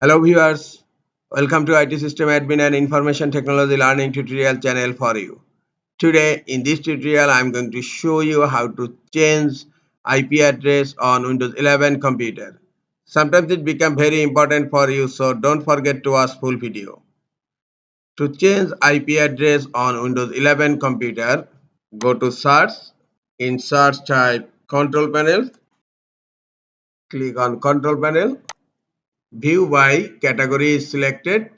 Hello viewers, welcome to IT System Admin and Information Technology Learning tutorial channel for you. Today in this tutorial I am going to show you how to change IP address on Windows 11 computer. Sometimes it becomes very important for you, so don't forget to watch full video. To change IP address on Windows 11 computer, go to search. In search type control panel, click on control panel. View by category is selected,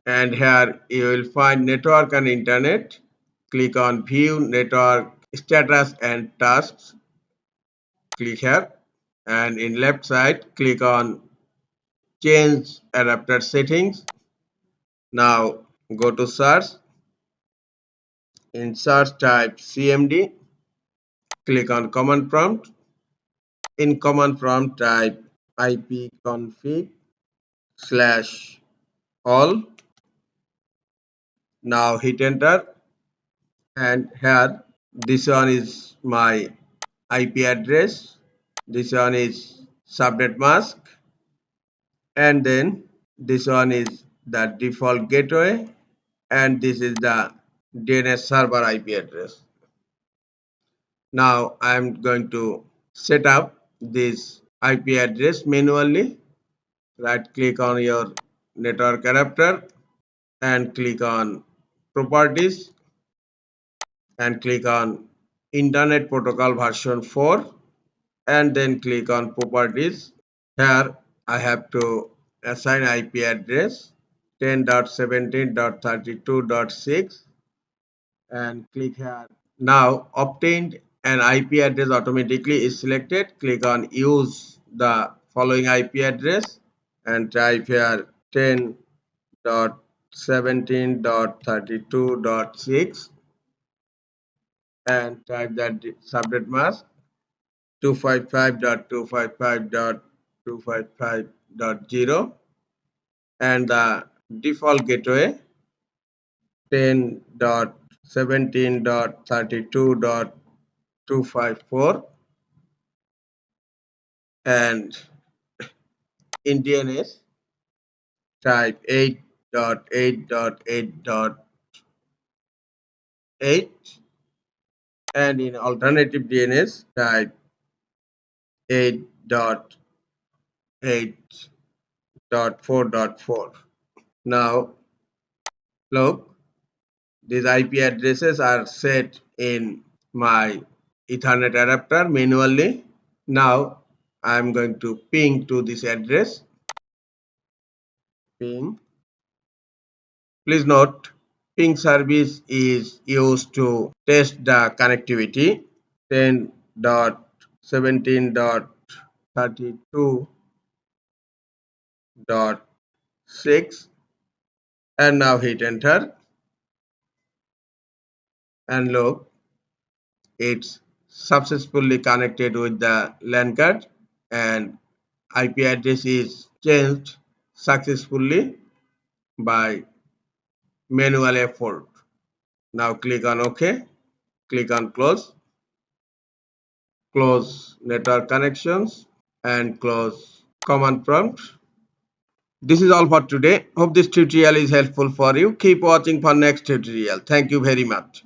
and here you will find network and internet. Click on view network status and tasks. Click here, and in left side click on change adapter settings. Now go to search. In search type CMD. Click on command prompt. In command prompt type ipconfig/all. Now hit enter, and here this one is my IP address, this one is subnet mask, and then this one is the default gateway, and this is the DNS server IP address. Now I am going to set up this IP address manually. Right click on your network adapter and click on properties and click on internet protocol version 4, and then click on properties. Here I have to assign IP address 10.17.32.6 and click here. Now obtained an IP address automatically is selected. Click on use the following IP address and type here 10.17.32.6 and type that subnet mask 255.255.255.0 and the default gateway 10.17.32.254 and in DNS type 8.8.8.8 and in alternative DNS type 8.8.4.4. Now look, these IP addresses are set in my Ethernet adapter manually. Now I am going to ping to this address. Ping. Please note, ping service is used to test the connectivity 10.17.32.6 and now hit enter, and look, it's successfully connected with the LAN card and IP address is changed successfully by manual effort. Now click on OK, click on close network connections and close command prompt. This is all for today. Hope this tutorial is helpful for you. Keep watching for next tutorial. Thank you very much.